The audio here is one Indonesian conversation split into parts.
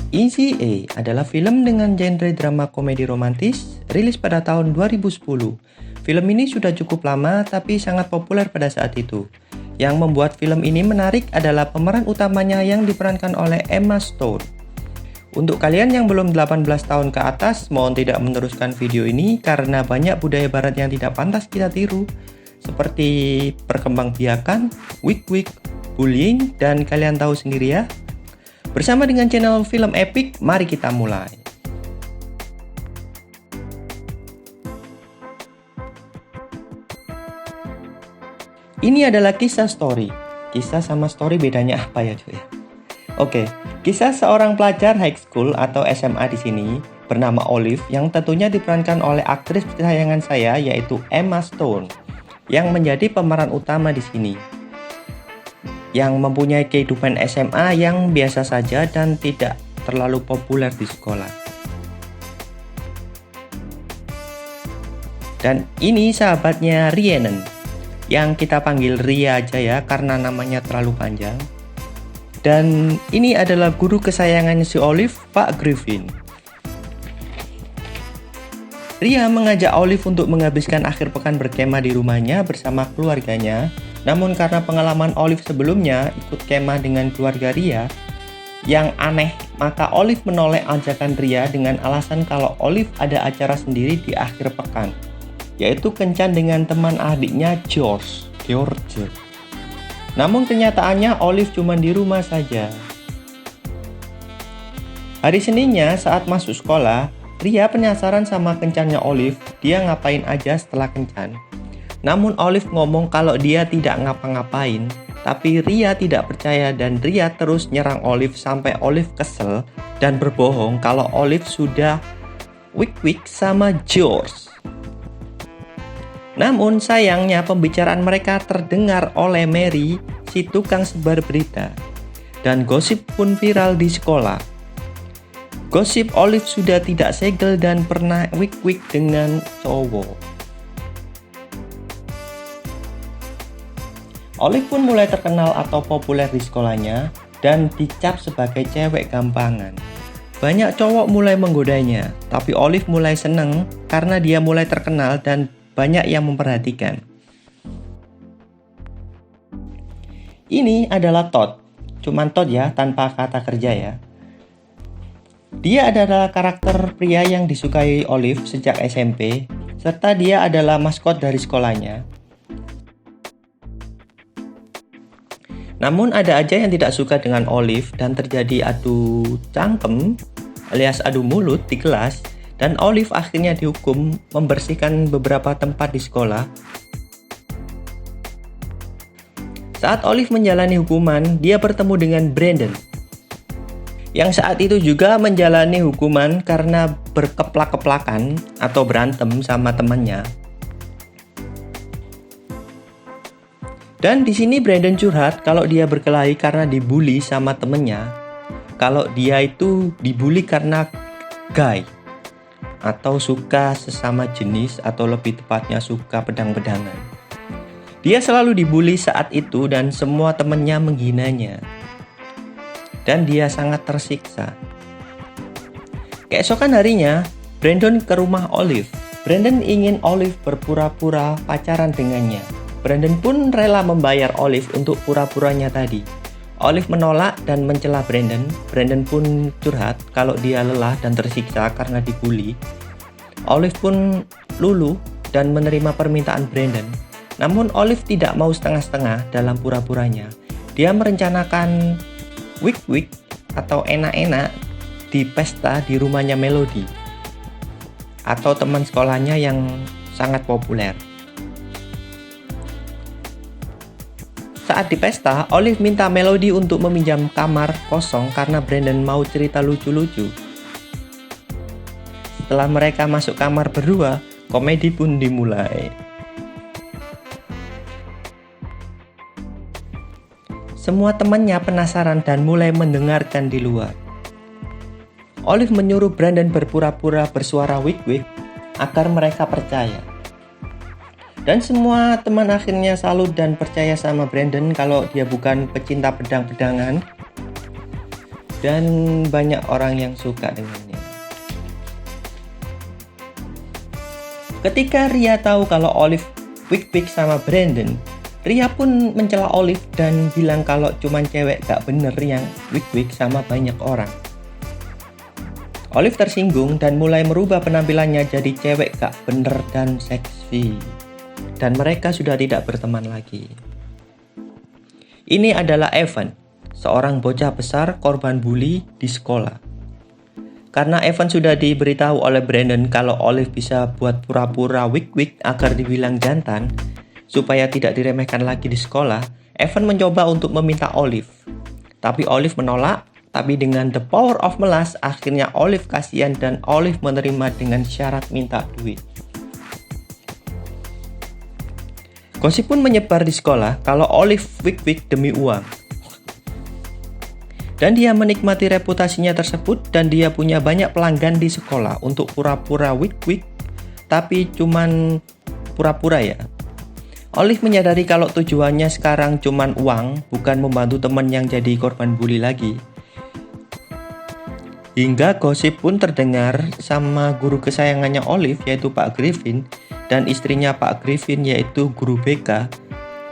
Easy A adalah film dengan genre drama komedi romantis, rilis pada tahun 2010. Film ini sudah cukup lama tapi sangat populer pada saat itu. Yang membuat film ini menarik adalah pemeran utamanya yang diperankan oleh Emma Stone. Untuk kalian yang belum 18 tahun ke atas, mohon tidak meneruskan video ini karena banyak budaya barat yang tidak pantas kita tiru, seperti perkembangbiakan, wik-wik, bullying, dan kalian tahu sendiri ya. Bersama dengan channel Film Epic, mari kita mulai. Ini adalah kisah story. Kisah sama story bedanya apa ya cuy? Oke, kisah seorang pelajar high school atau SMA di sini bernama Olive yang tentunya diperankan oleh aktris kesayangan saya yaitu Emma Stone yang menjadi pemeran utama di sini. Yang mempunyai kehidupan SMA yang biasa saja dan tidak terlalu populer di sekolah. Dan ini sahabatnya Rhiannon, yang kita panggil Ria aja ya karena namanya terlalu panjang. Dan ini adalah guru kesayangannya si Olive, Pak Griffin. Ria mengajak Olive untuk menghabiskan akhir pekan berkemah di rumahnya bersama keluarganya. Namun karena pengalaman Olive sebelumnya ikut kemah dengan keluarga Ria yang aneh, maka Olive menolak ajakan Ria dengan alasan kalau Olive ada acara sendiri di akhir pekan, yaitu kencan dengan teman adiknya George. Namun kenyataannya Olive cuma di rumah saja. Hari Seninnya saat masuk sekolah, Ria penasaran sama kencannya Olive, dia ngapain aja setelah kencan. Namun Olive ngomong kalau dia tidak ngapa-ngapain, tapi Ria tidak percaya dan Ria terus nyerang Olive sampai Olive kesel dan berbohong kalau Olive sudah wik-wik sama George. Namun sayangnya pembicaraan mereka terdengar oleh Mary, si tukang sebar berita. Dan gosip pun viral di sekolah. Gosip Olive sudah tidak segel dan pernah wik-wik dengan cowok. Olive pun mulai terkenal atau populer di sekolahnya dan dicap sebagai cewek gampangan. Banyak cowok mulai menggodanya, tapi Olive mulai seneng karena dia mulai terkenal dan banyak yang memperhatikan. Ini adalah Todd, cuman Todd ya, tanpa kata kerja ya. Dia adalah karakter pria yang disukai Olive sejak SMP, serta dia adalah maskot dari sekolahnya. Namun ada aja yang tidak suka dengan Olive dan terjadi adu cangkem alias adu mulut di kelas. Dan Olive akhirnya dihukum membersihkan beberapa tempat di sekolah. Saat Olive menjalani hukuman, dia bertemu dengan Brandon, yang saat itu juga menjalani hukuman karena berkeplak-keplakan atau berantem sama temannya. Dan di sini Brandon curhat kalau dia berkelahi karena dibully sama temennya. Kalau dia itu dibully karena gay atau suka sesama jenis atau lebih tepatnya suka pedang-pedangan. Dia selalu dibully saat itu dan semua temannya menghinanya. Dan dia sangat tersiksa. Keesokan harinya, Brandon ke rumah Olive. Brandon ingin Olive berpura-pura pacaran dengannya. Brandon pun rela membayar Olive untuk pura-puranya tadi. Olive menolak dan mencela Brandon. Brandon pun curhat kalau dia lelah dan tersiksa karena dibully. Olive pun luluh dan menerima permintaan Brandon. Namun Olive tidak mau setengah-setengah dalam pura-puranya. Dia merencanakan wik-wik atau enak-enak di pesta di rumahnya Melody atau teman sekolahnya yang sangat populer. Saat di pesta, Olive minta Melody untuk meminjam kamar kosong karena Brandon mau cerita lucu-lucu. Setelah mereka masuk kamar berdua, komedi pun dimulai. Semua temannya penasaran dan mulai mendengarkan di luar. Olive menyuruh Brandon berpura-pura bersuara wik-wik agar mereka percaya. Dan semua teman akhirnya salut dan percaya sama Brandon kalau dia bukan pecinta pedang-pedangan. dan banyak orang yang suka dengannya. Ketika Ria tahu kalau Olive wik-wik sama Brandon, Ria pun mencela Olive dan bilang kalau cuman cewek gak bener yang wik-wik sama banyak orang. Olive tersinggung dan mulai merubah penampilannya jadi cewek gak bener dan seksi. Dan mereka sudah tidak berteman lagi. Ini adalah Evan, seorang bocah besar korban bully di sekolah. Karena Evan sudah diberitahu oleh Brandon kalau Olive bisa buat pura-pura wik-wik agar dibilang jantan, supaya tidak diremehkan lagi di sekolah, Evan mencoba untuk meminta Olive. Tapi Olive menolak, tapi dengan the power of melas, akhirnya Olive kasihan dan Olive menerima dengan syarat minta duit. Gosip pun menyebar di sekolah kalau Olive wik-wik demi uang. Dan dia menikmati reputasinya tersebut dan dia punya banyak pelanggan di sekolah untuk pura-pura wik-wik, tapi cuman pura-pura ya. Olive menyadari kalau tujuannya sekarang cuman uang, bukan membantu teman yang jadi korban bully lagi. Hingga gosip pun terdengar sama guru kesayangannya Olive yaitu Pak Griffin dan istrinya Pak Griffin yaitu guru BK.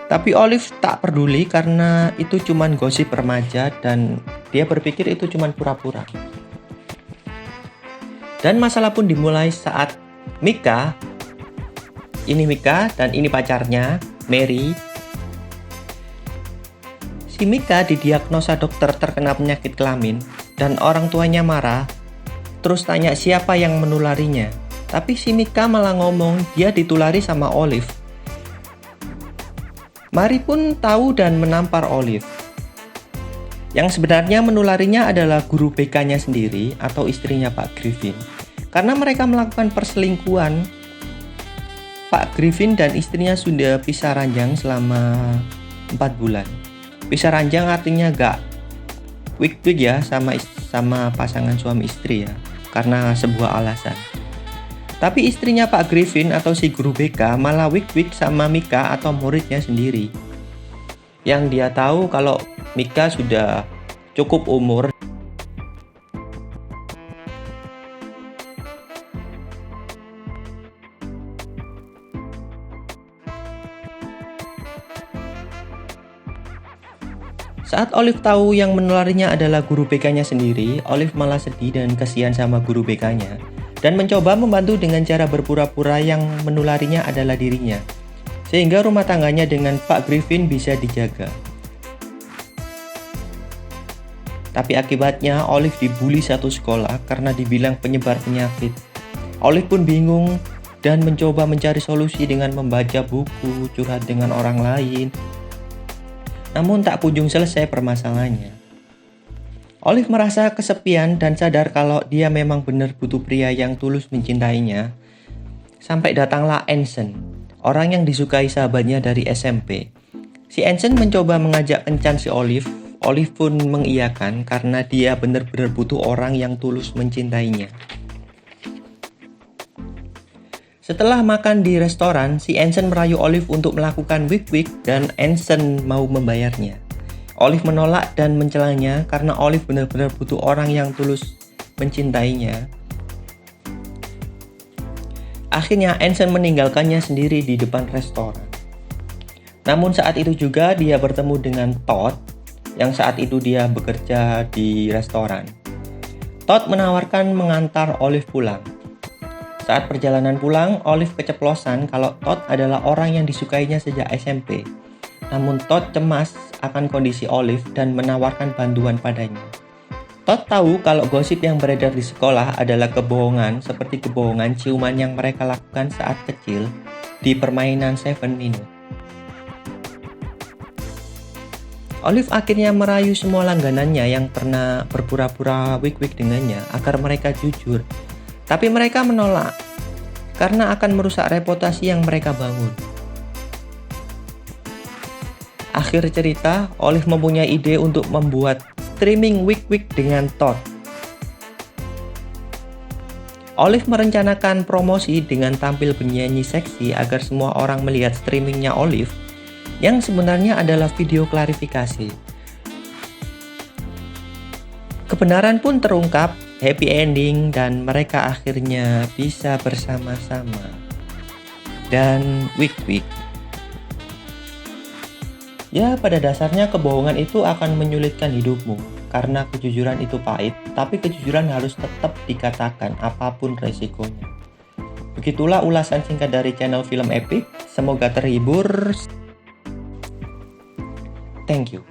Tapi Olive tak peduli karena itu cuman gosip remaja dan dia berpikir itu cuman pura-pura. Dan masalah pun dimulai saat Mika, ini Mika dan ini pacarnya, Mary. Si Mika didiagnosa dokter terkena penyakit kelamin dan orang tuanya marah, terus tanya siapa yang menularinya. Tapi si Mika malah ngomong dia ditulari sama Olive. Mary pun tahu dan menampar Olive. Yang sebenarnya menularinya adalah guru BK-nya sendiri atau istrinya Pak Griffin. Karena mereka melakukan perselingkuhan, Pak Griffin dan istrinya sudah pisah ranjang selama 4 bulan. Pisah ranjang artinya gak wik-wik ya sama pasangan suami istri ya, karena sebuah alasan. Tapi istrinya Pak Griffin atau si guru BK malah wik-wik sama Mika atau muridnya sendiri. Yang dia tahu kalau Mika sudah cukup umur. Saat Olive tahu yang menularinya adalah guru BK-nya sendiri, Olive malah sedih dan kasihan sama guru BK-nya. Dan mencoba membantu dengan cara berpura-pura yang menularinya adalah dirinya, sehingga rumah tangganya dengan Pak Griffin bisa dijaga. Tapi akibatnya Olive dibully satu sekolah karena dibilang penyebar penyakit. Olive pun bingung dan mencoba mencari solusi dengan membaca buku, curhat dengan orang lain. Namun tak kunjung selesai permasalahannya. Olive merasa kesepian dan sadar kalau dia memang benar butuh pria yang tulus mencintainya. Sampai datanglah Anson, orang yang disukai sahabatnya dari SMP. Si Anson mencoba mengajak kencan si Olive. Olive pun mengiyakan karena dia benar-benar butuh orang yang tulus mencintainya. Setelah makan di restoran, si Anson merayu Olive untuk melakukan wik-wik dan Anson mau membayarnya. Olive menolak dan mencelanya karena Olive benar-benar butuh orang yang tulus mencintainya. Akhirnya Anson meninggalkannya sendiri di depan restoran. Namun saat itu juga dia bertemu dengan Todd yang saat itu dia bekerja di restoran. Todd menawarkan mengantar Olive pulang. Saat perjalanan pulang, Olive keceplosan kalau Todd adalah orang yang disukainya sejak SMP. Namun Todd cemas akan kondisi Olive dan menawarkan bantuan padanya. Todd tahu kalau gosip yang beredar di sekolah adalah kebohongan seperti kebohongan ciuman yang mereka lakukan saat kecil di permainan 7 Minutes. Olive akhirnya merayu semua langganannya yang pernah berpura-pura wik-wik dengannya agar mereka jujur. Tapi mereka menolak karena akan merusak reputasi yang mereka bangun. Akhir cerita, Olive mempunyai ide untuk membuat streaming wik-wik dengan Todd. Olive merencanakan promosi dengan tampil bernyanyi seksi agar semua orang melihat streamingnya Olive, yang sebenarnya adalah video klarifikasi. Kebenaran pun terungkap, happy ending, dan mereka akhirnya bisa bersama-sama. Dan wik-wik. Ya, pada dasarnya kebohongan itu akan menyulitkan hidupmu. Karena kejujuran itu pahit, tapi kejujuran harus tetap dikatakan apapun resikonya. Begitulah ulasan singkat dari channel Film Epic. Semoga terhibur. Thank you.